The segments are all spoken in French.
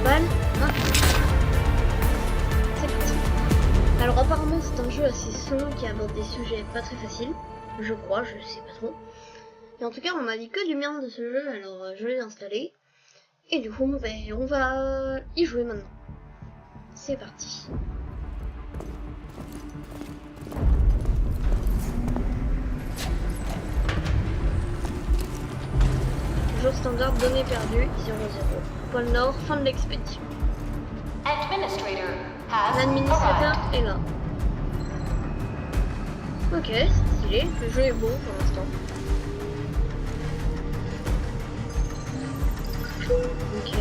principal. Ah. C'est parti. Alors apparemment c'est un jeu assez sombre qui aborde des sujets pas très faciles. Je crois, je sais pas trop. Et en tout cas on m'a dit que du bien de ce jeu, alors je l'ai installé. Et du coup on va y jouer maintenant. C'est parti. Jour standard, données perdues, 0-0. Pôle Nord, fin de l'expédition. L'administrateur est là. Ok, c'est stylé. Le jeu est beau pour l'instant. Ok.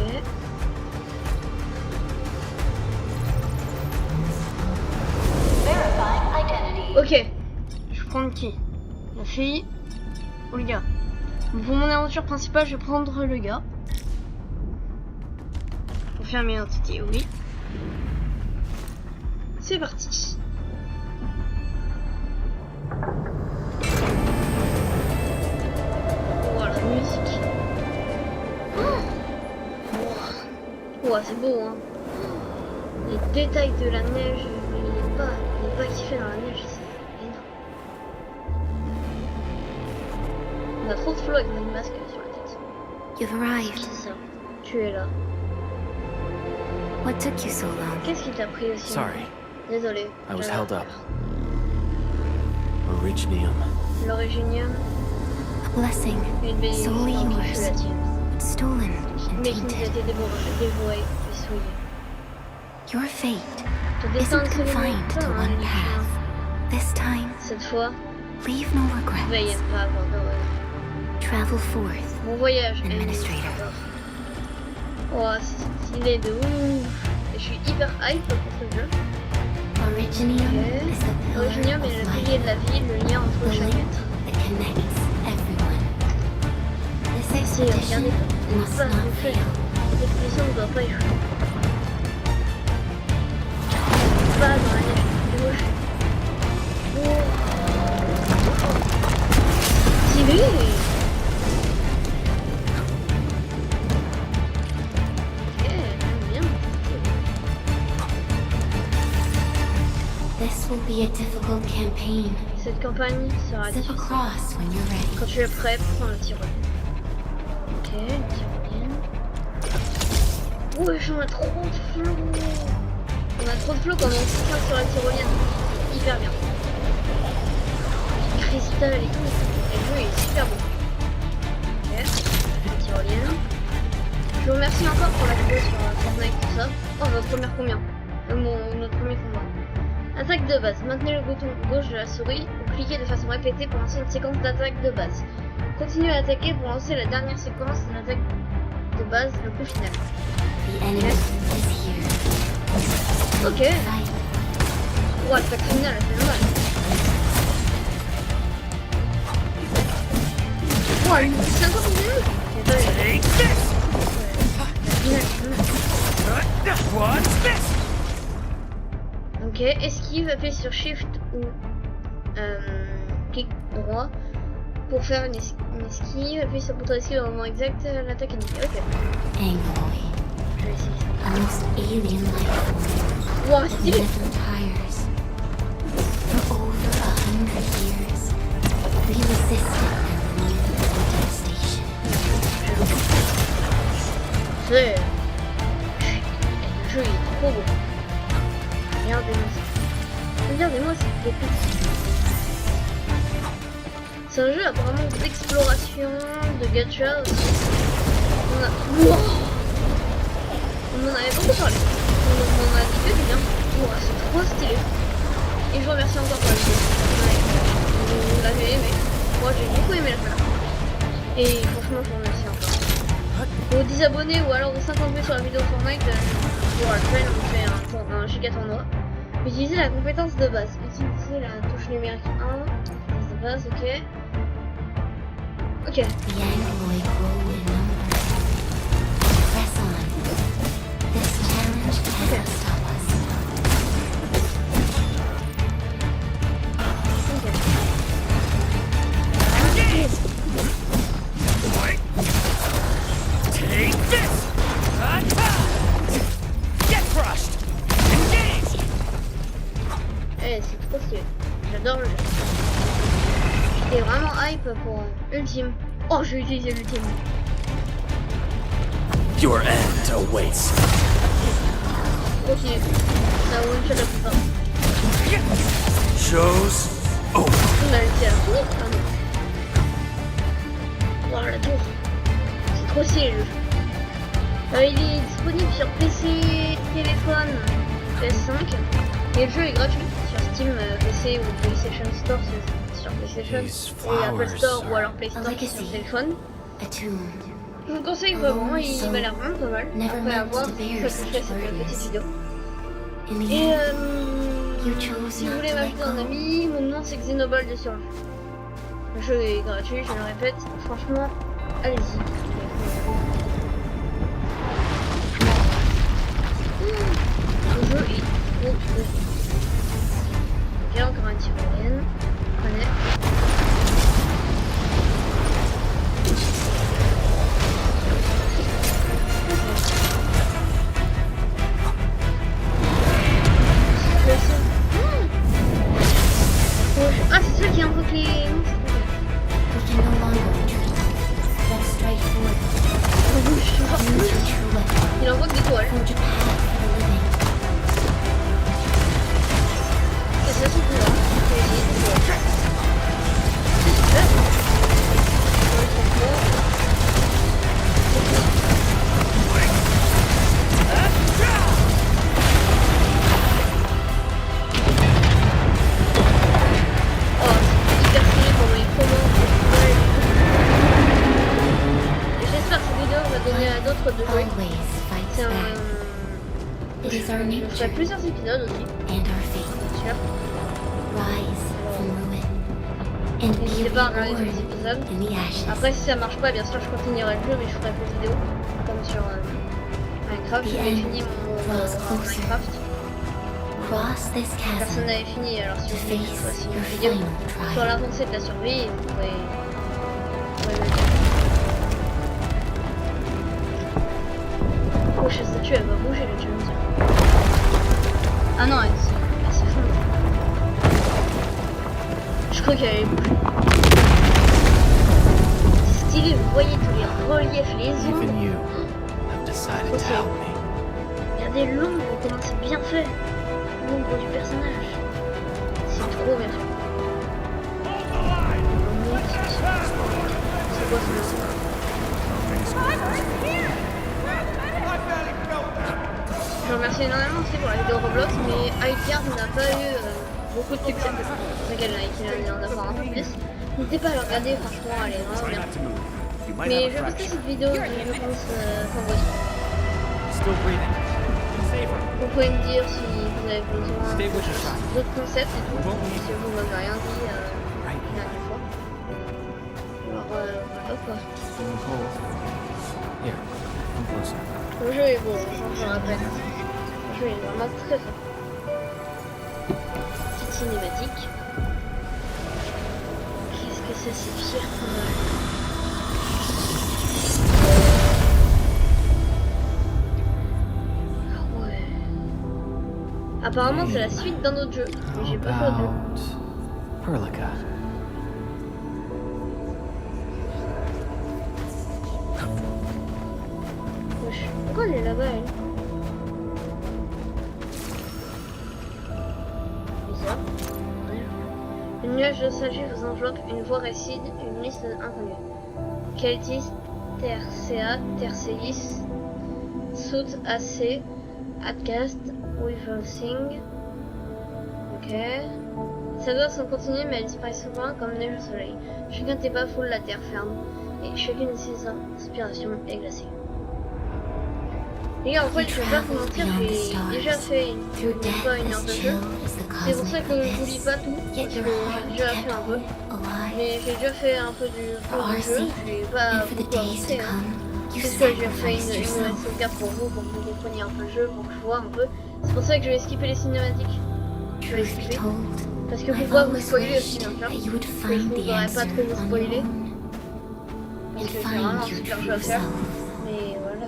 Ok. Je prends qui? La fille ou le gars? Pour mon aventure principale, je vais prendre le gars. Confirmer l'identité, oui. C'est parti. Voilà, la musique. Oh, c'est beau, hein. Les détails de la neige, il est pas kiffé dans la neige, c'est énorme. On a trop de flow avec notre masque sur la tête. You've arrived. C'est ça. Tu es là. What took you so long? Qu'est-ce qui t'a pris aussi? Sorry, Désolé. I was j'avais held peur. up. Originium. L'Originium, A blessing, une bénédiction solely qui fut la yours, tienne. but stolen and Mais qui nous a tainted. été dévorée et souillée. Your fate Ton destin isn't ne se limite confined pas to à un one unique chemin. path. This time, Cette fois, leave no veille regrets. à ne pas avoir de regrets. Travel forth. Mon voyage est Administrator. Oh, c'est stylé de ouf. Et je suis hyper hype pour ce jeu. Originium Ok. is the pillar L'Originium est le of pilier life, de la vie, le lien entre the chaque link être. that connects everyone. This Si, regardez, expedition il must pas not le faire. fail. L'expédition ne doit pas échouer. Pas dans la neige. Oh. Stylé. Ok, j'aime bien. This will be a difficult campaign. Cette campagne sera Zip difficile. across when you're ready. Quand tu es prêt, prends le tyrolienne. Ok, le tyrolienne. Wesh, on a trop de flow. On a trop de flow quand on se sur la tyrolienne. C'est hyper bien. Cristal et tout. Et le jeu est super beau. Ok, la tyrolienne. Je vous remercie encore pour la vidéo sur Fortnite, tout ça. Oh, notre première combien notre premier combat. Attaque de base. Maintenez le bouton gauche de la souris ou cliquez de façon répétée pour lancer une séquence d'attaque de base. Continuez à attaquer pour lancer la dernière séquence d'attaque de base, le coup final. The enemy is here. Ok. Fight. Ouais, l'attaque finale, elle fait mal. Ouais, c'est encore une minute. Take this! What's this? Ok, esquive, appuyez sur Shift ou clic droit pour faire une esquive, appuyez sur le bouton esquive au moment exact, l'attaque est niquée. Ok, Angry. je vais essayer ça. A most alien life form Wow, that stylé. never tires. For over 100 years, we resisted the lethal devastation. C'est... Le jeu il est trop beau. Regardez-moi ça. Regardez-moi cette pépite. C'est un jeu apparemment d'exploration, de gacha aussi. On a... Wow, on en avait beaucoup parlé. On en a dit que du bien. Wow, c'est trop stylé. Et je vous remercie encore pour la vidéo. Ouais. Vous l'avez aimé. Moi j'ai beaucoup aimé la fin. Et franchement je vous remercie encore. Aux 10 abonnés ou alors aux 50 vues sur la vidéo Fortnite, pour la semaine on fait un giga tournoi. Utilisez la compétence de base. Utilisez la touche numérique 1. Compétence de base, ok. Ok. The Angloid grow in number. Press on. This challenge cannot stop us. Ok. Take this! j'adore le jeu. J'étais vraiment hype pour Ultime. Oh, j'ai utilisé l'Ultime. Your end awaits. Continue. Ça one shot la plupart. Show's over. On a réussi à la finir. Ah non. Oh, la tour. C'est trop stylé le jeu. Il est disponible sur PC, téléphone, PS5. Et le jeu est gratuit sur Steam, PC ou PlayStation Store sur PlayStation. These Et Apple flowers Store ou are alors Play Store sur legacy. téléphone. Attuned. Je vous conseille vraiment, il m'a l'air vraiment pas mal. Après avoir, je ferai cette petite vidéo. In the Et end, you chose si vous not voulez to let m'ajouter un go. ami, mon nom c'est Xenobold sur le jeu. Le jeu est gratuit, je le répète. Franchement, allez-y. Le jeu est trop trop. Ok, encore un tyrolienne. Connect. Ah, c'est celui qui invoque les monstres. We can no longer retreat. Let's strike forward. Use your true weapon. Il invoque des toiles. Forge a path for the living. Et ça, c'est tout là. C'est super. Oh, c'est hyper stylé pendant les promos. Et j'espère que cette vidéo va donner à d'autres de jouer. Always fights C'est un... back. It is our Je ferai nature plusieurs épisodes aussi, and our fate. bien sûr. Rise from ruin and be N'hésitez pas à regarder reborn ces épisodes. in the ashes. Après, si ça marche pas, bien sûr, je continuerai le jeu, mais je ferai plus de vidéos. Comme sur Minecraft, j'avais fini mon Minecraft. Cross this Personne chasm n'avait fini, alors si to vous voulez que je face fasse your une vidéo final sur trial. l'avancée de la survie, vous pourrez me dire. Oh, cette statue, elle va bouger, là, tu vas me dire. Ah non, elle s'effondre. Je crois qu'elle allait bouger. C'est stylé, vous voyez tous les reliefs, les ombres. Even you have decided to help me. Regardez l'ombre, comment c'est bien fait. L'ombre du personnage. C'est trop bien fait. C'est quoi ce nom? Je remercie énormément aussi pour la vidéo Roblox, mais Hypeyard n'a pas eu beaucoup de succès. C'est vrai qu'elle en a avoir un peu plus. N'hésitez pas à la regarder, franchement, elle est vraiment bien. Mais je vais poster cette vidéo, je pense, favori. Still breathing. Safer. Vous pouvez me dire si vous avez besoin Stay with your side. d'autres concepts et tout, si vous m'avez rien dit Right la here. dernière fois. Alors voilà quoi. Feeling cold. Here, come closer. Le jeu est beau, je le rappelle. Le jeu est vraiment très fort. Petite cinématique. Qu'est-ce que ça c'est fier pour moi. Ah ouais. Apparemment c'est la suite d'un autre jeu, mais j'ai pas joué au jeu. About Perlica. Wesh, pourquoi elle est là-bas elle? Bizarre. Rien. Une nuage de sagesse vous enveloppe, une voix récite, une liste inconnue. Keltis, Tercea, Terceis, Soot, AC, Adcast, Weaversing. Ok. Sa voix sont continues mais elle disparaît souvent comme neige au soleil. Chacun de tes pas foule la terre ferme et chacune de ses inspirations est glacée. Les gars, en fait, je vais pas vous mentir, j'ai déjà fait Through pas death une heure as de jeu. chill as the C'est pour ça cosmic que je vous lis abyss. pas tout, Yet parce your que heart j'ai déjà fait un peu. kept alive. Mais j'ai déjà fait un peu du For our jeu, sake j'ai pas and for the beaucoup days to avancé. Hein. come, you C'est que j'ai fait sacrificed une yourself. sauvegarde pour vous que vous compreniez un peu le jeu, pour que je vois un peu. C'est pour ça que je vais skipper les cinématiques. Je vais les Truth be skipper. told, Parce que I've pour pas vous always spoiler aussi, wished bien sûr. that you would Que je find ne the voudrais answer pas trop vous on your spoiler. own Parce and que c'est vraiment un find your super jeu à true faire. self. Mais voilà.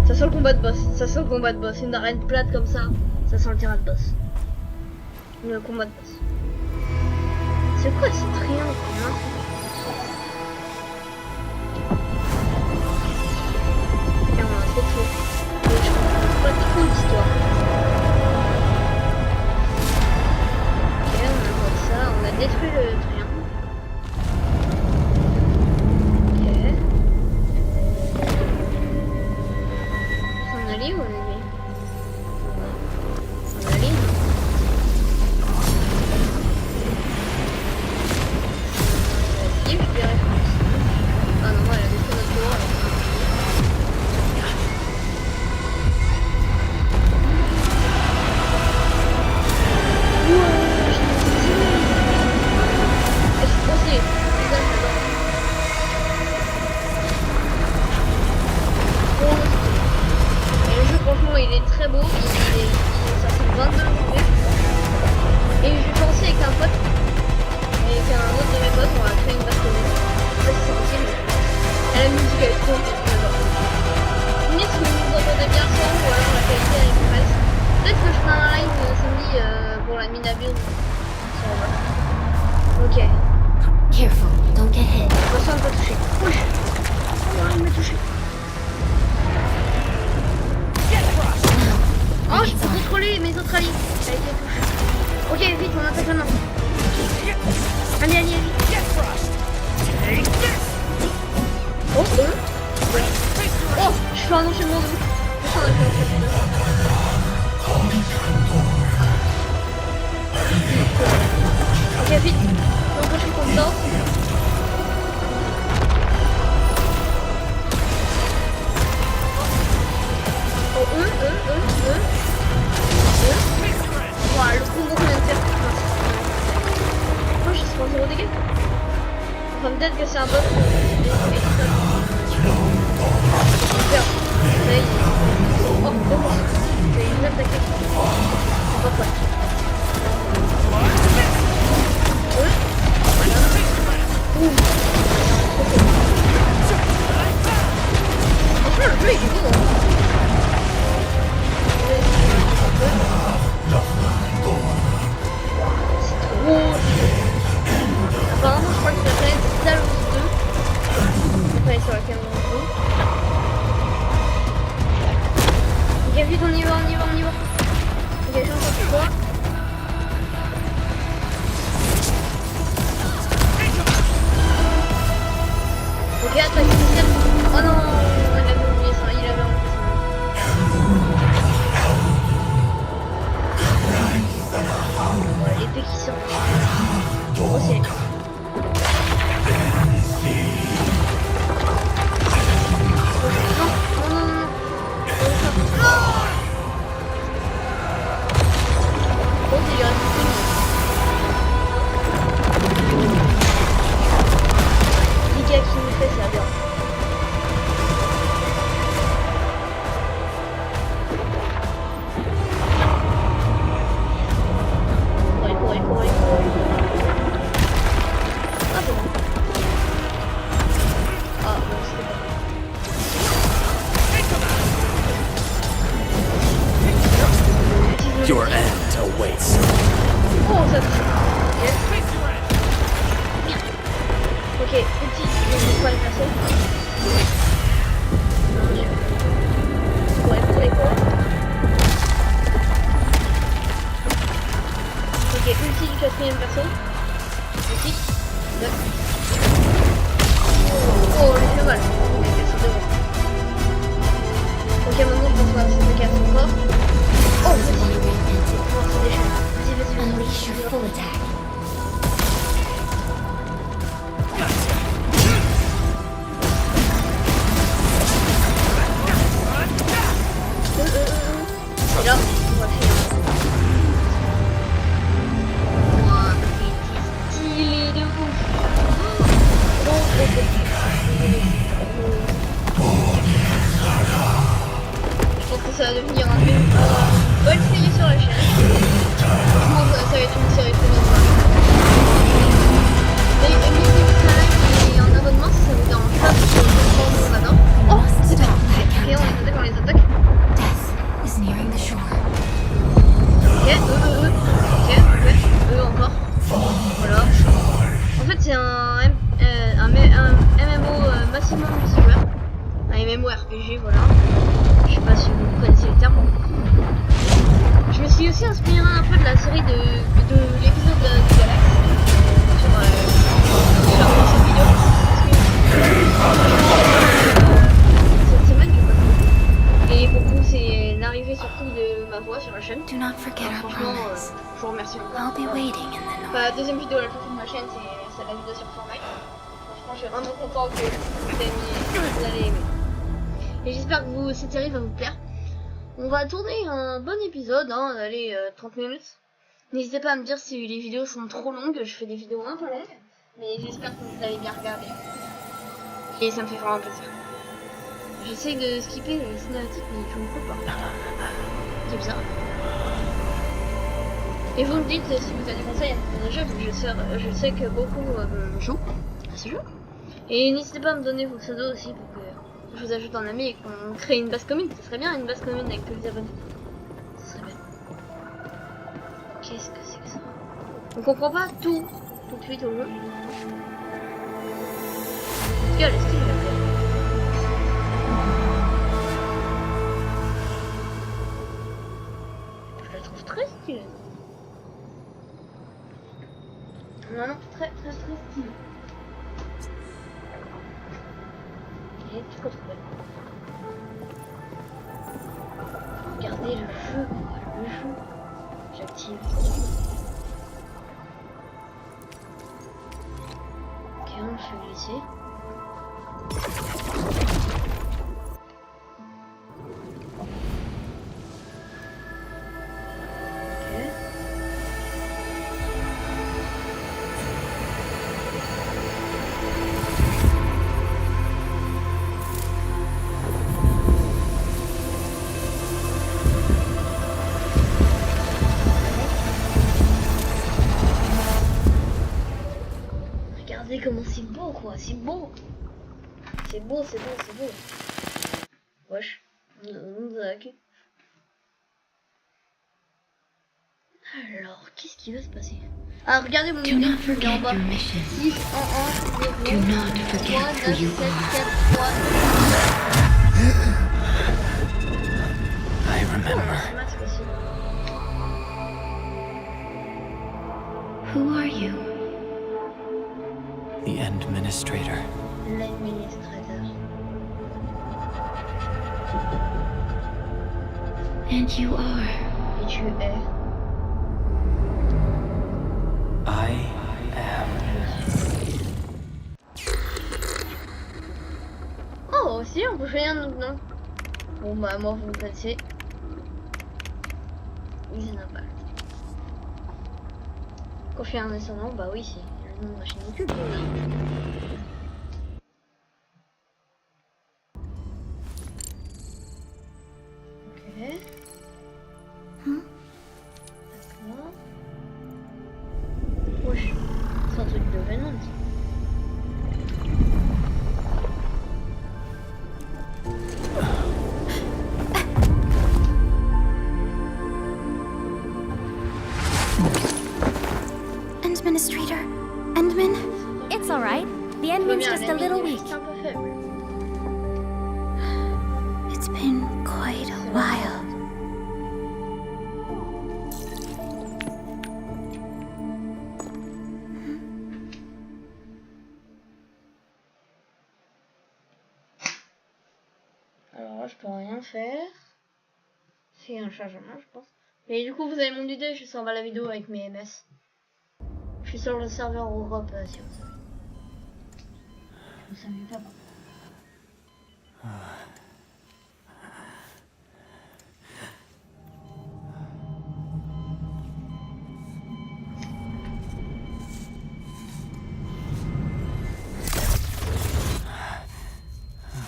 De toute sent le combat de boss. Ça sent le combat de boss. Une arène plate comme ça. Ça sent le terrain de boss. Le combat de boss. C'est quoi ces triangles hein? Et on a trop chaud. Et je comprends pas trop l'histoire. Ok, on a fait ça. On a détruit le triangle. Ok. On allie ou on allie? On allie. Je dirais, je pense. Ah non, elle a détruit notre tour. Et je suis posée. Et le jeu, franchement, il est très beau. Ça fait 22 janvier. Et je pensais avec un pote. Et avec un autre de mes potes, on va créer une base commune. Je sais pas si c'est possible. Et la musique elle est trop bien. Limite, si vous entendez bien le son ou alors la qualité elle est mauvaise. Peut-être que je ferai un live samedi pour la mine à build. Ok. Careful, don't get hit. Attention, on peut toucher. Ouh. Oh, il m'a touché. Oh, je peux contrôler mes autres alliés. Avec les touches. Ok, vite, on attaque maintenant. Allez, allez, allez. Oh, oh, je fais un enchaînement de ouf. Je fais un enchaînement de ouf. Ok, vite. Donc, je suis content. Oh, Voilà, le combo qu'on vient de faire. Oh, je suis pas 0 dégâts. Enfin, peut-être que c'est un bot. Super. Ça y est. Oh, c'est une attaque. C'est pas quoi. Ouh. Franchement, le jeu est beau. Apparemment, je crois que la planète Talos 2. Enfin, sur laquelle on joue. Ok, vite, on y va. Ok, change de choix. Ok, attaque spéciale. Oh non, il avait oublié ça. Ouais, l'épée qui sort. Oh, c'est... Your end awaits. Oh, ça touche. Ok, petit, je ne peux pas le passer. Quoi. Ok, ulti du quatrième perso. Ulti. Oh, il fait mal. Il a cassé devant. Ok, maintenant je pense qu'on va se casser encore. Oh, vas-y. Unleash your full attack. Et là, on va finir. Ouah, c'est stylé de ouf. Je pense que ça va devenir un film. On va essayer sur la chaîne. Franchement, ça va être une série très bien. Mais et un abonnement, si ça vous dérange pas, parce que je prends mon adore. Oh, c'est bien. Ok, on les attaque. un MMORPG, voilà. Je sais pas si vous connaissez le terme. Je me suis aussi inspiré un peu de la série de l'épisode de Galax sur cette vidéo. Cette semaine, je crois. Et pour vous, c'est l'arrivée surtout de ma voix sur la chaîne. Do not forget Alors, our franchement, promise. je vous remercie encore. I'll be waiting in the north. La deuxième vidéo à la fin de ma chaîne, c'est la vidéo sur Fortnite. Franchement, je suis vraiment content que vous allez aimer. Et j'espère que cette série va vous plaire. On va tourner un bon épisode, hein, allez, 30 minutes. N'hésitez pas à me dire si les vidéos sont trop longues, je fais des vidéos un peu longues. Mais j'espère que vous allez bien regarder. Et ça me fait vraiment plaisir. J'essaie de skipper les cinématiques, mais je ne peux pas. C'est bizarre. Et vous me dites si vous avez des conseils à me donner, je sais que beaucoup jouent à ce jeu. Et n'hésitez pas à me donner vos pseudos aussi pour que je vous ajoute en ami et qu'on crée une base commune. Ce serait bien une base commune avec tous les abonnés. Ce serait bien. Qu'est-ce que c'est que ça? On comprend pas tout de suite au jeu. En tout cas, le style, j'aime bien. Je la trouve très stylée. Vraiment très stylée. Et tout comme ça. Regardez le jeu, quoi, le jeu. J'active. Ok, on le fait glisser. Regardez comment c'est beau, quoi, c'est beau. C'est beau, c'est beau, c'est beau. Wesh, on a hacké. Alors, qu'est-ce qui va se passer? Ah, regardez mon Do idée, not il est en forget bas. your mission. 6, 1, 1, 0, Do not 3, forget 9, who you 7, are. 4, 3. I remember. C'est mal, c'est possible. Who are you? The Administrator. L'administrateur. And you are. Et tu es. I am. Oh, aussi, on peut choisir notre nom. Bon, bah, moi, vous me connaissez. Isabelle. Quand je fais un descendant, bah oui, c'est le nom de ma chaîne YouTube. Ok. Hein? D'accord. Wesh, c'est un truc de Venom. Administrator, Endman? It's all right. The endman's just a little weak. C'est un peu faible. It's been quite a while. Alors là, je peux rien faire. C'est un chargement, je pense. Mais du coup, vous avez mon idée, je suis en bas de la vidéo avec mes MS. Je suis sur le serveur Europe, si vous savez. Vous savez pas.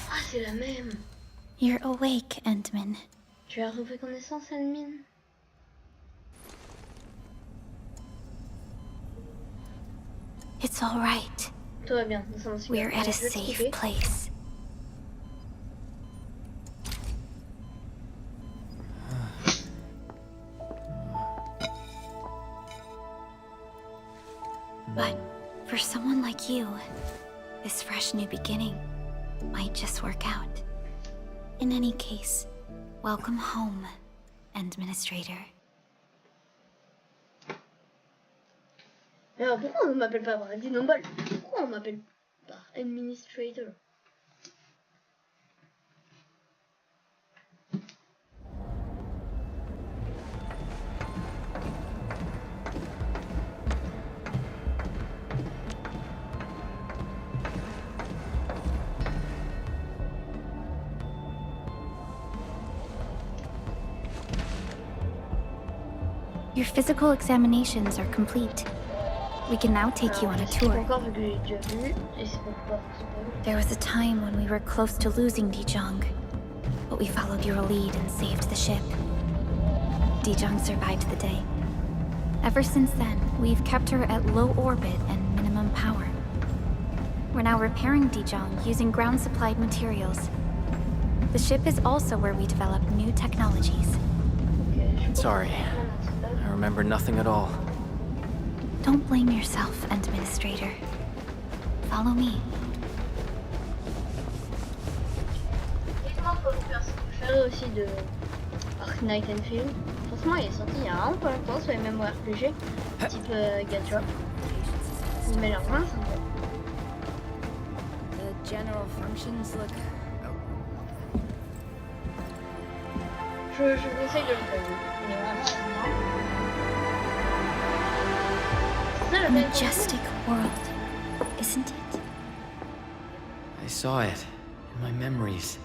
Ah, c'est la même. You're awake, Endman. Tu as repris connaissance, Elmine? It's all right. Tout va bien, nous sommes super. We're at a Je vais te safe kiffer. place. But for someone like you, this fresh new beginning might just work out. In any case, welcome home, Administrator. Mais alors, pourquoi on m'appelle pas Brady Noble? Pourquoi on m'appelle pas Administrator? Your physical examinations are complete. We can now take you on a tour. Encore vu que j'ai déjà vu, et c'est pas There was a time when we were close to losing Dijong, but we followed your lead and saved the ship. Dijong survived the day. Ever since then, we've kept her at low orbit and minimum power. We're now repairing Dijong using ground-supplied materials. The ship is also where we develop new technologies. Sorry. I remember nothing at all. Don't blame yourself, Administrator. Follow me. préféré aussi de Ark Knight Field. Franchement, il est sorti il y a un peu longtemps sur les mêmes RPG, type Gacha. Il m'a l'air vraiment sympa. The general functions look. Je conseille de le faire. Il est vraiment sympa. C'est ça A le mec. majestic world, isn't it? I saw it in my memories.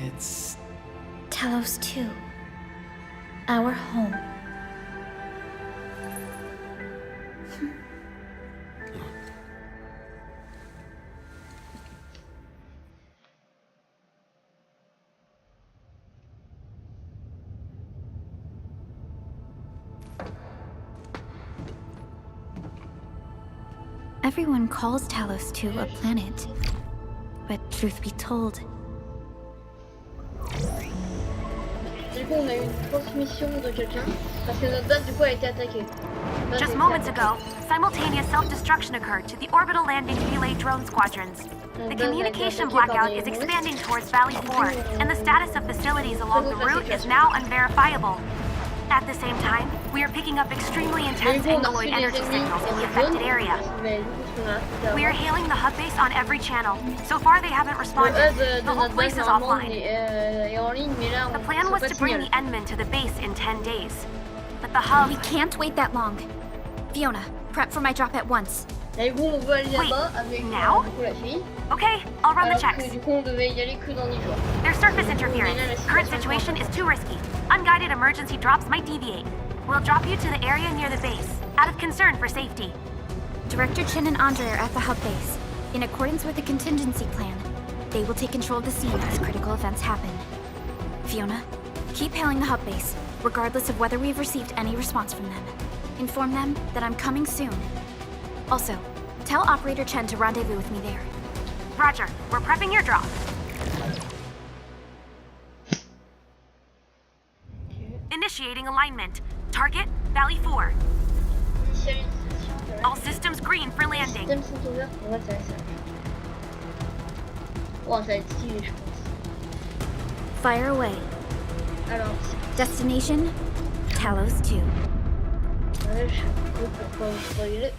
It's... Talos 2. Our home. Everyone calls Talos 2 a planet. But truth be told, Du coup, on a eu une transmission de quelqu'un parce que notre base du coup a été attaquée. Base a Just été moments attaquée. ago, simultaneous self-destruction occurred to the orbital landing relay drone squadrons. The communication blackout is expanding towards Valley 4, and the status of facilities along the route is now unverifiable. At the same time, we are picking up extremely Mais intense du coup, on a anguloid reçu des energy ennemis signals in the en affected zone. area. Mais du coup, ce qu'on a fait We are avant, hailing the hub base on every channel. So far, they haven't le responded. hub de The whole notre place base is normalement offline. est en ligne, mais là on The plan reçoit was pas to de bring signal. the Enman to the base in 10 days. But the hub... we can't wait that long. Fiona, prep for my drop at once. Et du coup, on veut aller Wait, là-bas avec now? du coup, la fille. Okay, I'll run the Alors que checks. du coup, on devait y aller que dans 10 jours. There's surface interference. Current situation is too risky. Unguided emergency drops might deviate. We'll drop you to the area near the base, out of concern for safety. Director Chen and Andre are at the hub base. In accordance with the contingency plan, they will take control of the scene as critical events happen. Fiona, keep hailing the hub base, regardless of whether we've received any response from them. Inform them that I'm coming soon. Also, tell Operator Chen to rendezvous with me there. Roger, we're prepping your drop. Initiating alignment. Target, Valley 4. Initialisation. All systems green for Les landing. systèmes sont ouverts. Ouais, ça va être ça. Oh, ça va être stylé, je pense. Fire away. Alors, Destination, Talos 2. ouais, je sais pas pourquoi vous spoiler.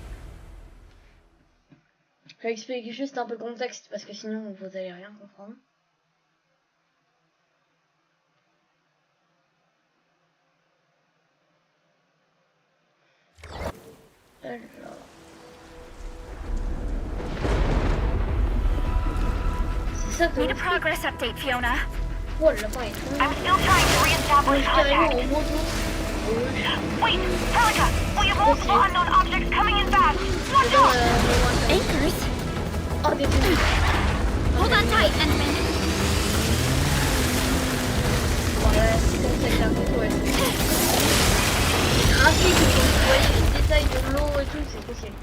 Je vais expliquer juste un peu le contexte parce que sinon vous allez rien comprendre. Alors. C'est ça que Need a progress update, Fiona. oh, le lapin est trop I'm still trying to on re-establish est carrément contact. en moto. Wait, Pelica, we have multiple unknown objects coming in fast. Watch Dans out! le Anchors? oh, des trucs. Hold on tight, Enderman. Voilà, c'est comme ça que la photo elle se fait. Graphique, quand vous voyez les détails de l'eau et tout, c'est possible.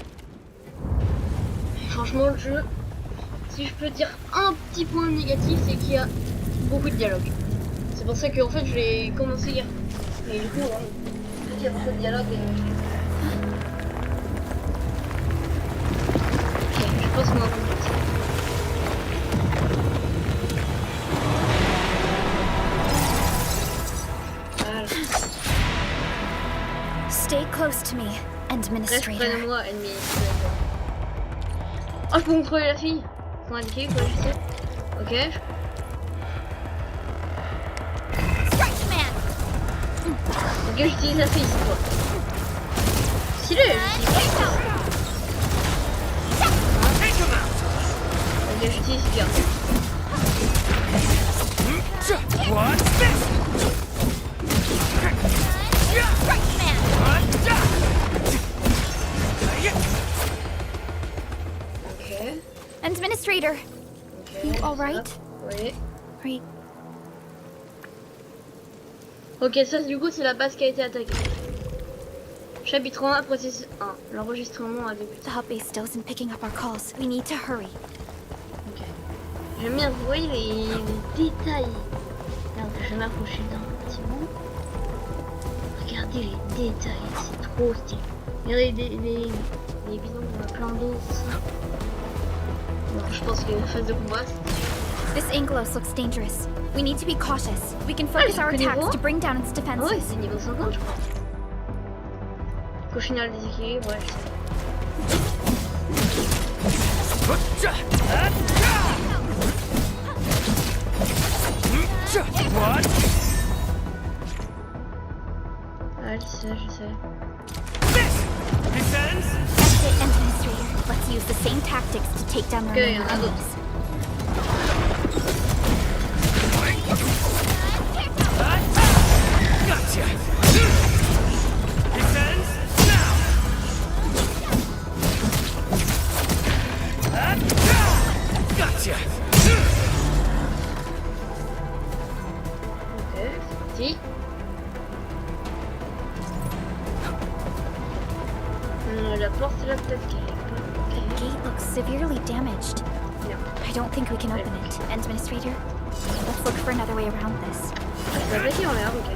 Franchement, le jeu, si je peux dire un petit point négatif, c'est qu'il y a beaucoup de dialogue. C'est pour ça que en fait, je l'ai commencé hier. Mais du coup, il y a beaucoup de dialogue et... Ok, je pense qu'on va comprendre ça. Stay close to me, Reste près de Administrator. moi, ennemi. Oh, je peux contrôler la fille. Faut indiquer quoi, je sais. Ok. Ok, j'utilise la fille cette fois. Si le. Ok, j'utilise bien. Ok. Administrator, Ok. You alright? Oui. are you... Ok, ça du coup c'est la base qui a été attaquée. Chapitre 1, processus 1. L'enregistrement a débuté. The hub base still isn't picking up our calls. We need to hurry. Ok. J'aime bien, vous voyez les détails. Regarde, je vais m'approcher d'un bâtiment. Regardez les détails, c'est trop stylé. Regardez les bidons, on a plein d'eau, tout ça. Bon, je pense que la phase de combat, c'est... This Angelos looks dangerous. We need to be cautious. We can focus c'est our que attacks niveau to bring down its Ah ouais, defenses. c'est niveau 50 je crois. Cochinal déséquilibre, ouais, je sais. Ah, je sais. That's it, Administrator. Let's use the same tactics to take down the Okay, remaining I will. enemies. Ok, si. La porte là peut-être qu'elle est pas... The gate looks severely damaged. Non. I don't think we can open it. Administrator, let's look for another way around this. La plaquer en l'air, ok.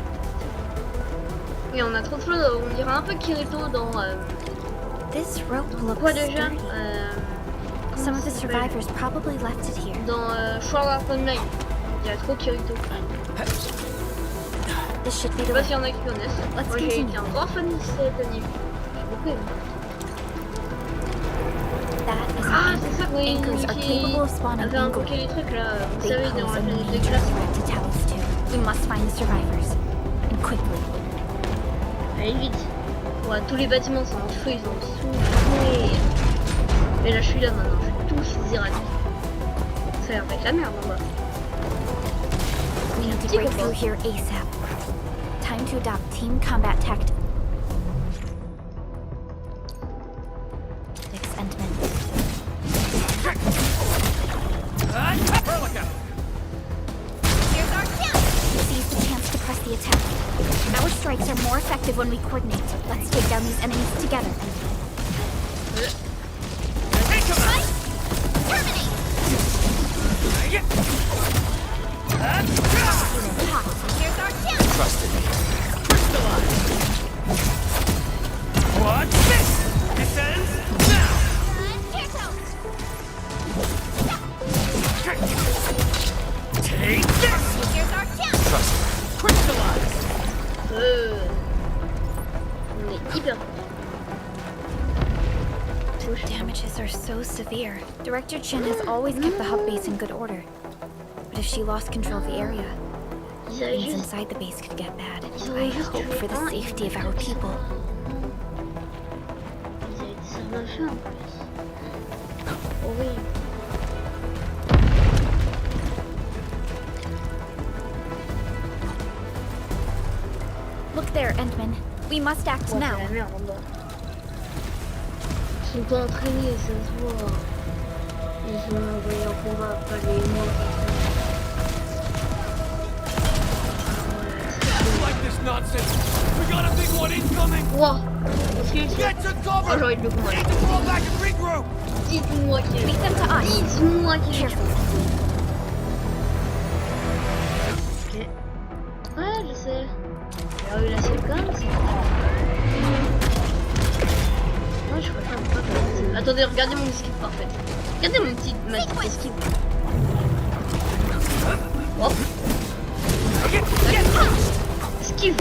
Oui, on a trop de choses, on dirait un peu Kirito dans... This rope looks quoi déjà sturdy. comment Some of the ça s'appelle survivors probably left it here. Dans Sword Art Online. On dirait trop Kirito. This should be Je sais the pas way. s'il y en a qui connaissent. Let's Moi j'ai continue. été un grand fan de cet anime. J'ai beaucoup aimé. That is Ah, an c'est ça, oui. Anchors are capable of spawning avait invoqué Anchor. les trucs là. Vous They savez, dans pose la a planète de major glace. threat to Talos too. We must find the survivors. And quickly. Allez vite. Ouais, tous les bâtiments sont en feu, ils ont soufflé. Et là je suis là maintenant, je vais tous zérader. Ça a l'air d'être la merde en bas. We need to Petit break combat. through here ASAP. Time to adopt team combat tactics, Endman. Seize the chance to press the attack. Our strikes are more effective when we coordinate. Let's take down these enemies together. Trusted me. What? This ends now! Take this! Trusted me. Crystallize! On est hyper Damages are so severe. Director Chin has always kept the hub base in good order. But if she lost control of the area, Ils avaient things juste... inside the base could get bad. Ils I ont juste hope tué for the un, safety ils of ont our tué people. Ils avaient des salles de feu en plus. Oh oui. Look there, Endman. We must act Ouais, now. c'est la merde en bas. Ils sont pas entraînés, ça se voit. Ils sont envoyés en combat, pas les morts. Like this nonsense! We got a big one incoming! Wouah! Parce que Get to oh, cover! j'ai envie de le combattre. Need to fall back and regroup! Dites-moi qu'il Lead them to us. Dites-moi qu'il est. Careful. Ok. Ouais, je sais. J'ai eu la seconde, c'est... Ouais, je préfère pas faire ça. Attendez, regardez mon esquive parfait. Regardez ma petite esquive. Hop. Esquive.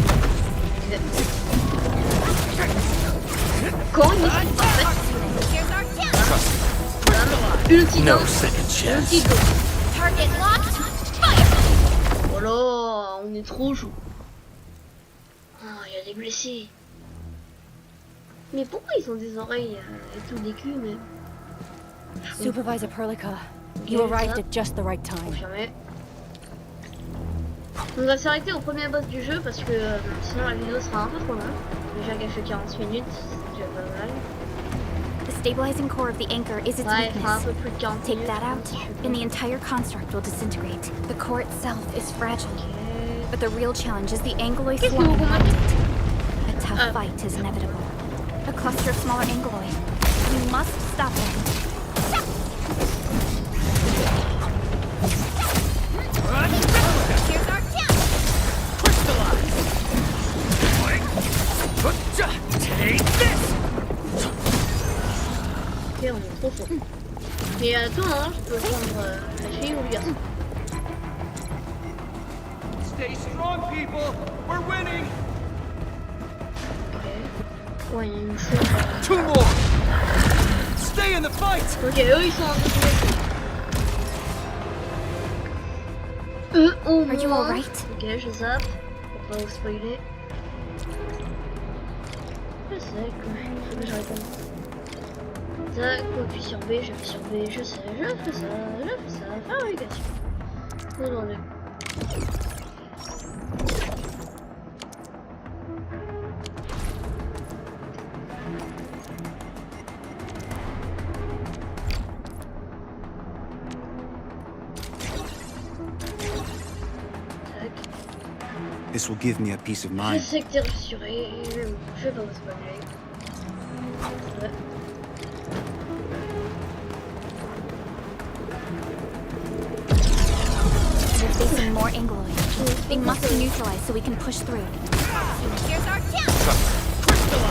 le titre. No Hein. second C'est le chance. titre. Target locked. Fire! Voilà, on est trop chaud. Ah, il y a des blessés. Mais pourquoi ils ont des oreilles et tout des culs, mais... Supervisor Perlica, you Ok, arrived ça, at just the right time. confirmé. On va s'arrêter au premier boss du jeu parce que sinon la vidéo sera un peu trop longue. Déjà qu'elle fait 40 minutes, c'est déjà pas mal. The stabilizing core of the anchor is its Ouais, il fera un weakness. peu plus de 40 Take minutes. that out, and the entire construct will disintegrate. The core itself is fragile, Ok. but the real challenge is the angloid Qu'est-ce que swarm vous around commentez? it. A tough Ah. fight is inevitable. A cluster of smaller angloid. We must stop them. Here's our chance! Take this! Ok, on est trop chaud. Mais à tout moment, je peux prendre la fille ou le garçon. Stay strong, people! We're winning! Ok. Ouais, il y a une chose. Two more! Stay in the fight! Ok, eux ils sont en train de se blesser. Au Are you moins. alright? Ok, je zappe. Pour pas vous spoiler. Je sais que faut que j'arrête. Tac, appuie sur B, j'appuie sur B, je sais, je fais ça. Fabrication. Aujourd'hui. This will give me a peace of Je mind. sais que t'es rassuré, je vais pas vous spoiler. Ouais. We're facing more angloid. They must be neutralized so we can push through. Here's our chance!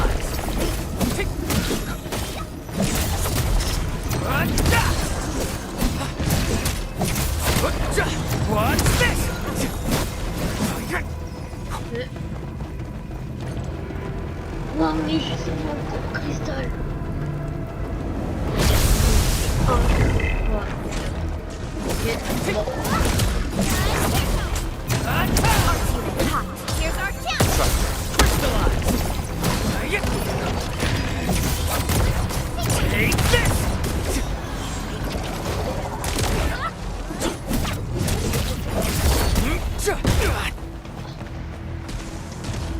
What's this? Wow, on est juste en cristal. Oh, ouais. Ok, bon. Here's our chance! Take this!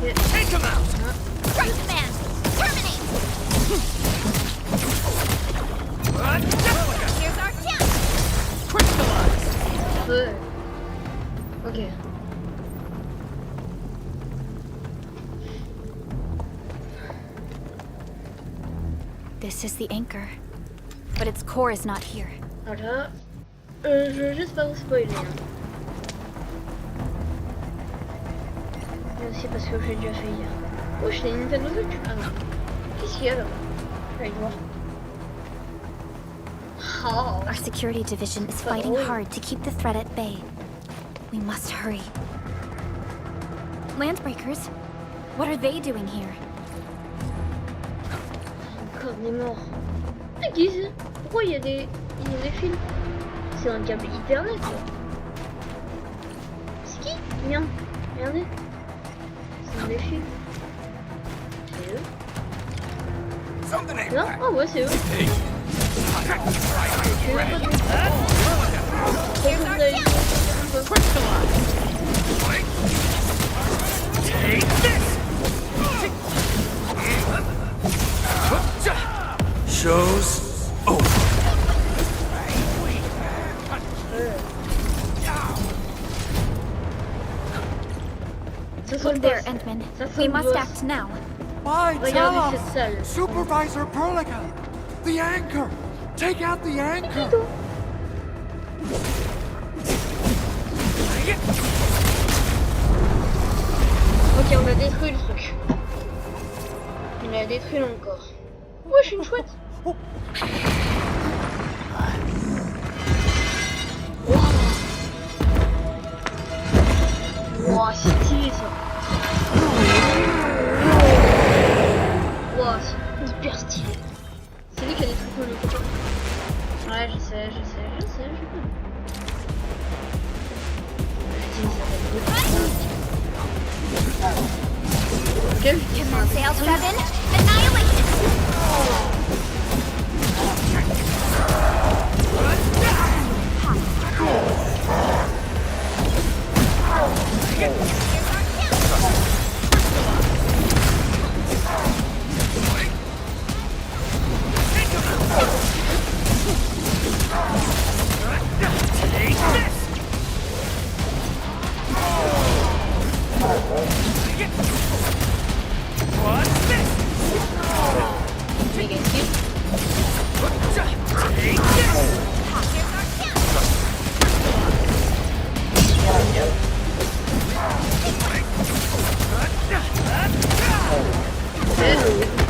Take him out! Strike man! Terminate! Here's our chance! Crystallize! Ok. This is the anchor, but its core is not here. Voilà. Je veux juste pas vous spoiler. Hein. Mais aussi parce que j'ai déjà fait hier. Oh, je l'ai Nintendo Switch. Ah non. Qu'est-ce qu'il y a là? Allez voir. Oh. Our security division is fighting hard to keep the threat at bay. We must hurry. Landbreakers? What are they doing here? Encore des morts. C'est qui ça? Pourquoi il y a des fils? C'est un câble Ethernet quoi. C'est qui? Merde. Regardez. C'est des fils. C'est eux? Something ain't Non? right. Ah ouais, c'est eux. Hey. Je sais même pas d'où. Pourquoi vous avez dit un peu? Crystallize! Take this! Show's over. Ça sent le Look there, boss. Entman. Ça sent We le must boss. act now. Why, tell Regardez us! cette salle. Supervisor Perlica! The anchor! Take out the anchor! Ok, on a détruit le truc. Il a détruit encore. Ouais, je suis une chouette. Wow, c'est stylé ça. Wow, c'est hyper stylé. C'est lui qui a détruit mon équipe. Ouais, je sais. lequel je dis ça. Sail 7, annihilation! Méga esquive.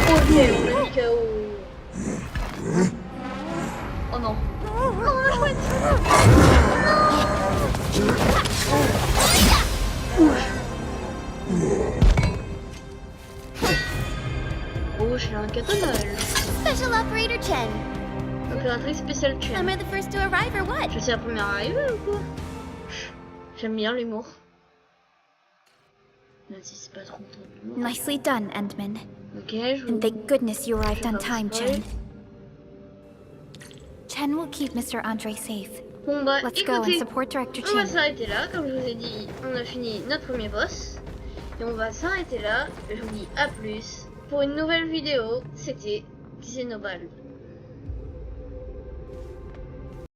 Ok, on a mis KO. Oh non. Oh la chouette. Oh, j'ai un katana. Special Operator Chen. Opératrice spéciale Chen. Am I the first to arrive or what? Je suis la première arrivée ou quoi? J'aime bien l'humour. Même si c'est pas trop ton humour. Nicely done, Endman. Ok, je vous... And thank goodness you arrived Je vais on pas time, vous spoil. Chen. Chen will keep Mr. Andre safe. Bon bah Let's go and écoutez, support Director on va Chen. s'arrêter là. Comme je vous ai dit, on a fini notre premier boss. Et on va s'arrêter là. Je vous dis à plus pour une nouvelle vidéo. C'était Xenobald.